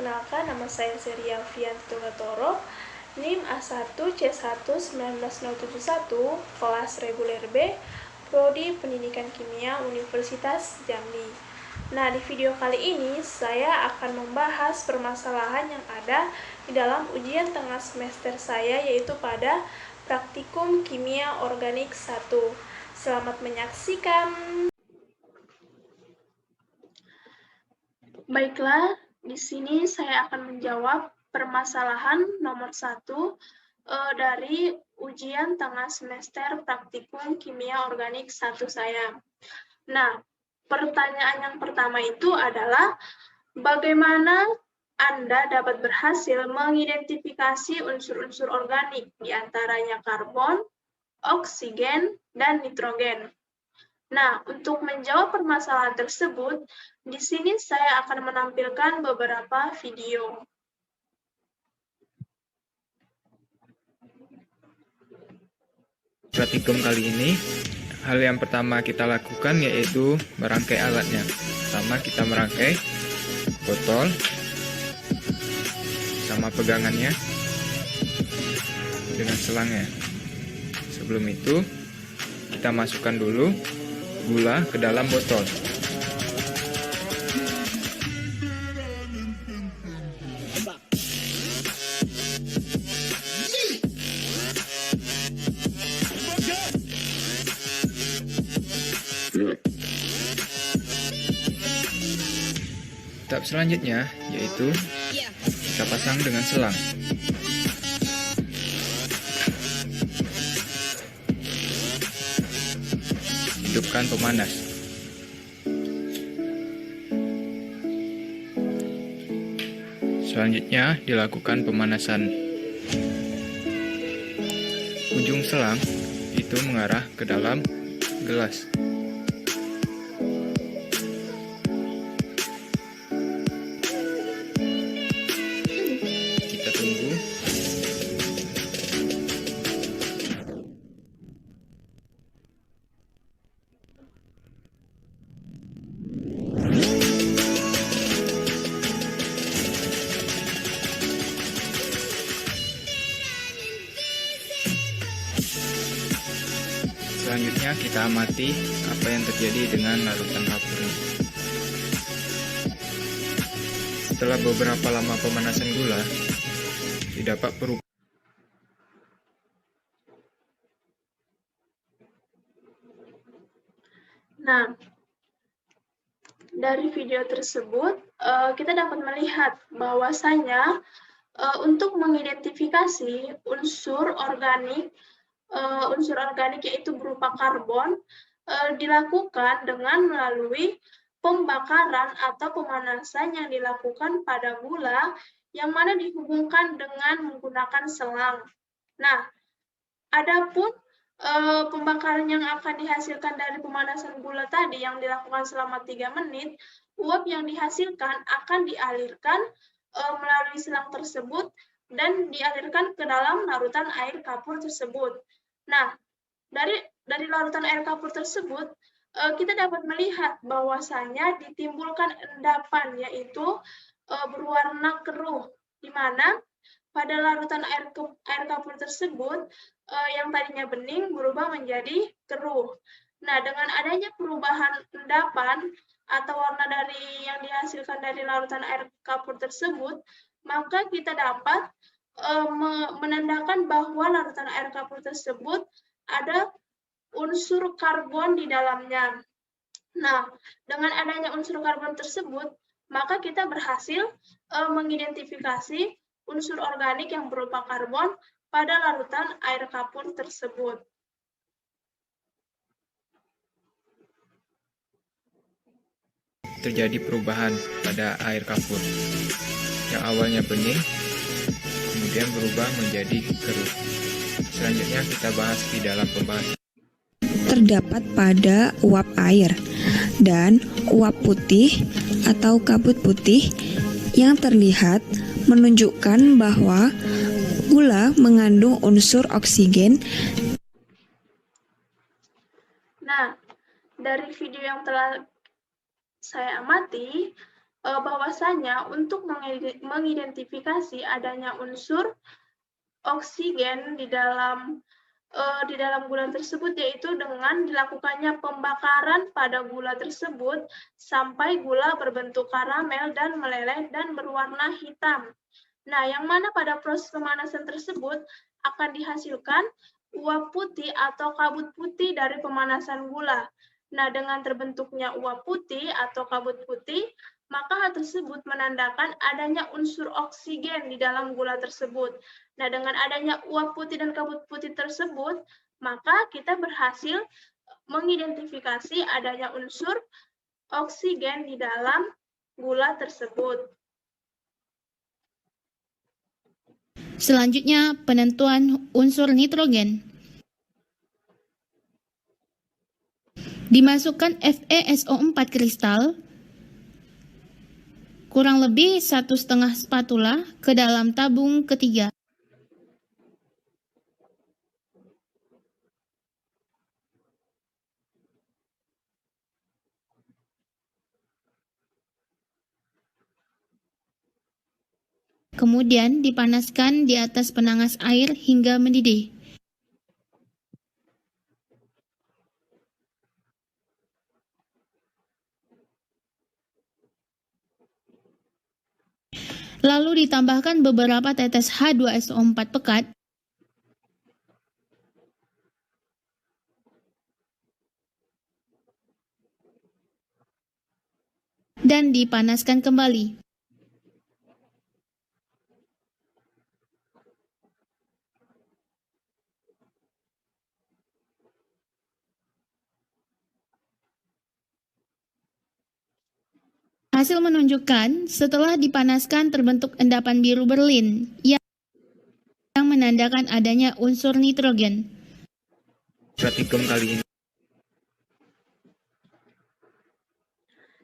Perkenalkan, nama saya Seria Fianti Tugatoro, NIM A1C1-19071, kelas reguler B, Prodi Pendidikan Kimia Universitas Jambi. Nah, di video kali ini saya akan membahas permasalahan yang ada di dalam ujian tengah semester saya, yaitu pada praktikum kimia organik 1. Selamat menyaksikan. Baiklah, di sini saya akan menjawab permasalahan nomor 1 dari ujian tengah semester praktikum kimia organik 1 saya. Nah, pertanyaan yang pertama itu adalah bagaimana Anda dapat berhasil mengidentifikasi unsur-unsur organik, diantaranya karbon, oksigen, dan nitrogen. Nah, untuk menjawab permasalahan tersebut, di sini saya akan menampilkan beberapa video. Praktikum kali ini, hal yang pertama kita lakukan yaitu merangkai alatnya. Pertama kita merangkai botol sama pegangannya dengan selangnya. Sebelum itu, kita masukkan dulu gula ke dalam botol. Tahap selanjutnya yaitu kita pasang dengan selang. Hidupkan pemanas. Selanjutnya dilakukan pemanasan. Ujung selang itu mengarah ke dalam gelas. Kita tunggu. Selanjutnya kita amati apa yang terjadi dengan larutan kapur ini. Setelah beberapa lama pemanasan gula, didapat perubahan. Nah, dari video tersebut kita dapat melihat bahwasanya untuk mengidentifikasi unsur organik yaitu berupa karbon dilakukan dengan melalui pembakaran atau pemanasan yang dilakukan pada gula yang mana dihubungkan dengan menggunakan selang. Nah, adapun pembakaran yang akan dihasilkan dari pemanasan gula tadi yang dilakukan selama 3 menit, uap yang dihasilkan akan dialirkan melalui selang tersebut dan dialirkan ke dalam larutan air kapur tersebut. Nah, dari larutan air kapur tersebut, kita dapat melihat bahwasanya ditimbulkan endapan, yaitu berwarna keruh, di mana pada larutan air kapur tersebut, yang tadinya bening berubah menjadi keruh. Nah, dengan adanya perubahan endapan atau warna yang dihasilkan dari larutan air kapur tersebut, maka kita dapat menandakan bahwa larutan air kapur tersebut ada unsur karbon di dalamnya. Nah, dengan adanya unsur karbon tersebut, maka kita berhasil mengidentifikasi unsur organik yang berupa karbon pada larutan air kapur tersebut. Terjadi perubahan pada air kapur yang awalnya bening, kemudian berubah menjadi keruh. Selanjutnya kita bahas di dalam pembahasan. Terdapat pada uap air dan uap putih atau kabut putih yang terlihat menunjukkan bahwa gula mengandung unsur oksigen. Nah, dari video yang telah saya amati, bahwasanya untuk mengidentifikasi adanya unsur oksigen di dalam gula tersebut, yaitu dengan dilakukannya pembakaran pada gula tersebut sampai gula berbentuk karamel dan meleleh dan berwarna hitam. Nah, yang mana pada proses pemanasan tersebut akan dihasilkan uap putih atau kabut putih dari pemanasan gula. Nah, dengan terbentuknya uap putih atau kabut putih, maka hal tersebut menandakan adanya unsur oksigen di dalam gula tersebut. Nah, dengan adanya uap putih dan kabut putih tersebut, maka kita berhasil mengidentifikasi adanya unsur oksigen di dalam gula tersebut. Selanjutnya, penentuan unsur nitrogen. Dimasukkan FeSO4 kristal kurang lebih 1,5 spatula ke dalam tabung ketiga. Kemudian dipanaskan di atas penangas air hingga mendidih. Lalu ditambahkan beberapa tetes H2SO4 pekat dan dipanaskan kembali. Hasil menunjukkan setelah dipanaskan terbentuk endapan biru berlin yang menandakan adanya unsur nitrogen. Praktikum kali ini.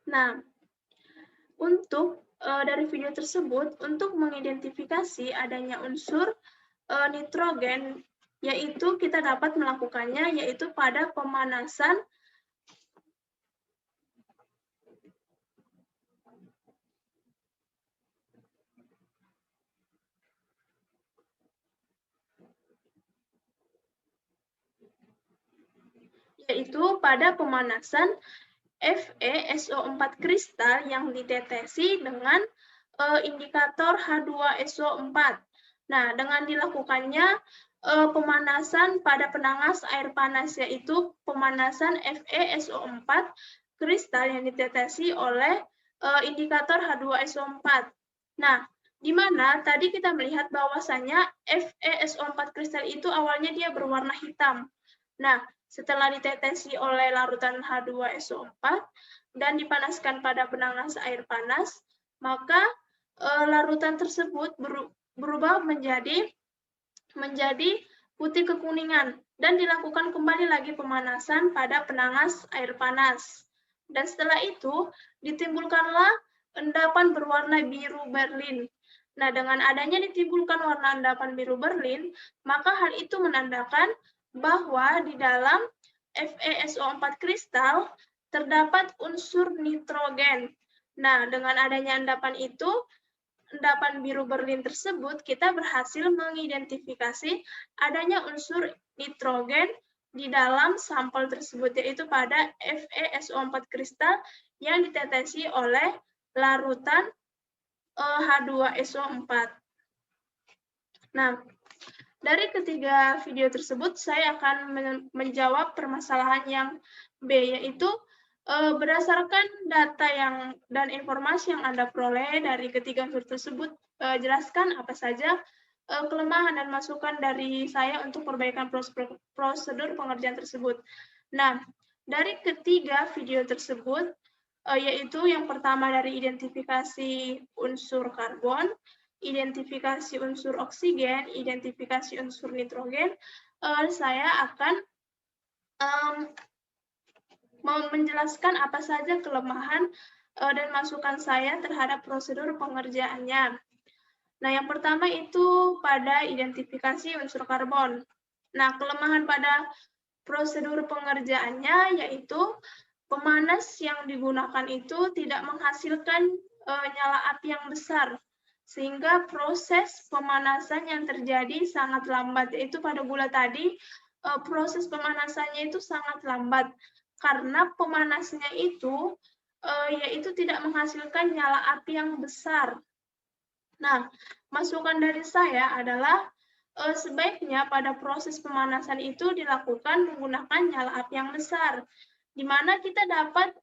Nah, untuk dari video tersebut, untuk mengidentifikasi adanya unsur nitrogen, yaitu kita dapat melakukannya yaitu pada pemanasan FeSO4 kristal yang ditetesi dengan indikator H2SO4. Nah, dengan dilakukannya pemanasan pada penangas air panas, yaitu pemanasan FeSO4 kristal yang ditetesi oleh indikator H2SO4. Nah, di mana tadi kita melihat bahwasanya FeSO4 kristal itu awalnya dia berwarna hitam. Nah, setelah ditetesi oleh larutan H2SO4 dan dipanaskan pada penangas air panas, maka larutan tersebut berubah menjadi putih kekuningan dan dilakukan kembali lagi pemanasan pada penangas air panas. Dan setelah itu ditimbulkanlah endapan berwarna biru berlin. Nah, dengan adanya ditimbulkan warna endapan biru berlin, maka hal itu menandakan bahwa di dalam FeSO4 kristal terdapat unsur nitrogen. Nah, dengan adanya endapan itu, endapan biru berlin tersebut, kita berhasil mengidentifikasi adanya unsur nitrogen di dalam sampel tersebut, yaitu pada FeSO4 kristal yang ditetesi oleh larutan H2SO4. Nah, dari ketiga video tersebut, saya akan menjawab permasalahan yang B, yaitu berdasarkan data dan informasi yang Anda peroleh dari ketiga video tersebut, jelaskan apa saja kelemahan dan masukan dari saya untuk perbaikan prosedur pengerjaan tersebut. Nah, dari ketiga video tersebut, yaitu yang pertama dari identifikasi unsur karbon, identifikasi unsur oksigen, identifikasi unsur nitrogen, saya akan menjelaskan apa saja kelemahan dan masukan saya terhadap prosedur pengerjaannya. Nah, yang pertama itu pada identifikasi unsur karbon. Nah, kelemahan pada prosedur pengerjaannya yaitu pemanas yang digunakan itu tidak menghasilkan nyala api yang besar, sehingga proses pemanasan yang terjadi sangat lambat, yaitu pada gula tadi proses pemanasannya itu sangat lambat karena pemanasnya itu yaitu tidak menghasilkan nyala api yang besar. Nah, masukan dari saya adalah sebaiknya pada proses pemanasan itu dilakukan menggunakan nyala api yang besar, di mana kita dapat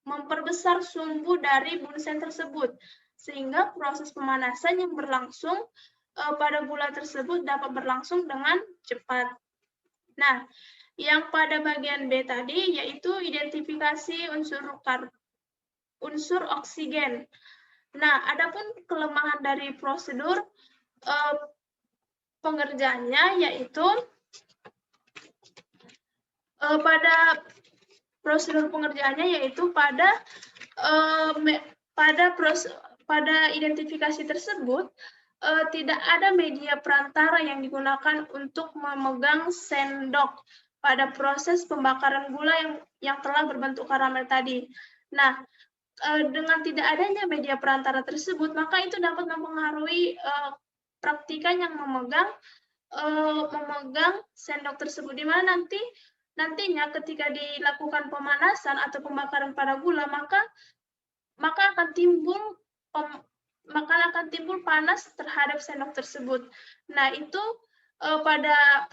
memperbesar sumbu dari bunsen tersebut, sehingga proses pemanasan yang berlangsung pada gula tersebut dapat berlangsung dengan cepat. Nah, yang pada bagian B tadi yaitu identifikasi unsur oksigen. Nah, adapun kelemahan dari prosedur pengerjaannya yaitu pada prosedur pengerjaannya yaitu pada identifikasi tersebut tidak ada media perantara yang digunakan untuk memegang sendok pada proses pembakaran gula yang telah berbentuk karamel tadi. Nah, dengan tidak adanya media perantara tersebut, maka itu dapat mempengaruhi praktikan yang memegang sendok tersebut, di mana nantinya ketika dilakukan pemanasan atau pembakaran pada gula, maka akan timbul panas terhadap sendok tersebut. Nah, itu pada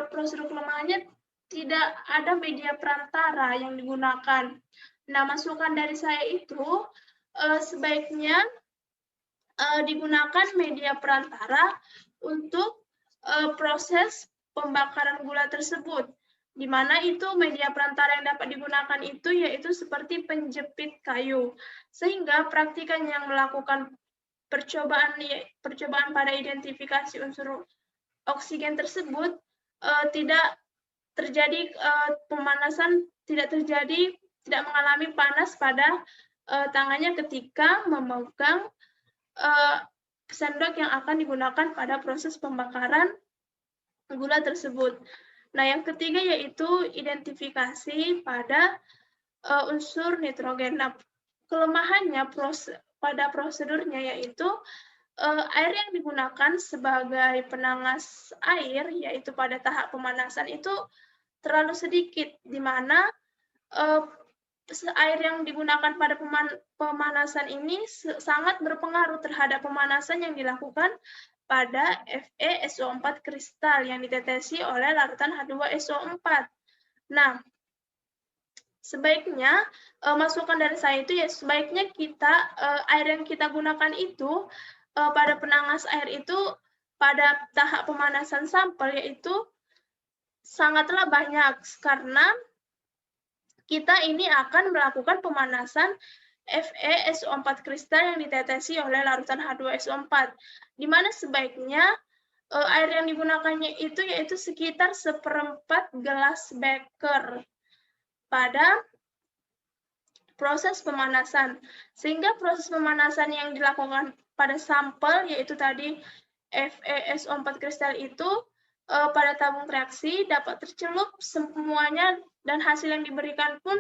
prosedur kelemahannya tidak ada media perantara yang digunakan. Nah, masukan dari saya itu sebaiknya digunakan media perantara untuk proses pembakaran gula tersebut, di mana itu media perantara yang dapat digunakan itu yaitu seperti penjepit kayu, sehingga praktikan yang melakukan percobaan pada identifikasi unsur oksigen tersebut tidak terjadi pemanasan, tidak mengalami panas pada tangannya ketika memegang sendok yang akan digunakan pada proses pembakaran gula tersebut. Nah, yang ketiga yaitu identifikasi pada unsur nitrogen. Nah, kelemahannya pada prosedurnya yaitu air yang digunakan sebagai penangas air, yaitu pada tahap pemanasan itu terlalu sedikit, di mana air yang digunakan pada pemanasan ini sangat berpengaruh terhadap pemanasan yang dilakukan pada FeSO4 kristal yang ditetesi oleh larutan H2SO4. Nah, sebaiknya masukan dari saya itu ya sebaiknya air yang kita gunakan itu pada penangas air itu pada tahap pemanasan sampel yaitu sangatlah banyak, karena kita ini akan melakukan pemanasan FeSO4 kristal yang ditetesi oleh larutan H2SO4, di mana sebaiknya air yang digunakannya itu yaitu sekitar 1/4 gelas beker pada proses pemanasan, sehingga proses pemanasan yang dilakukan pada sampel yaitu tadi FeSO4 kristal itu pada tabung reaksi dapat tercelup semuanya, dan hasil yang diberikan pun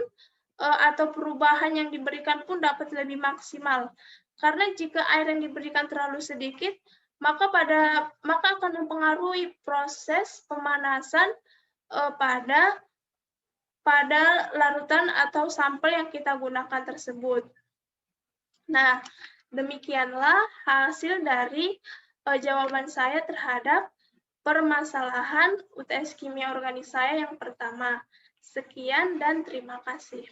atau perubahan yang diberikan pun dapat lebih maksimal. Karena jika air yang diberikan terlalu sedikit, maka akan mempengaruhi proses pemanasan pada larutan atau sampel yang kita gunakan tersebut. Nah, demikianlah hasil dari jawaban saya terhadap permasalahan UTS Kimia Organik saya yang pertama. Sekian dan terima kasih.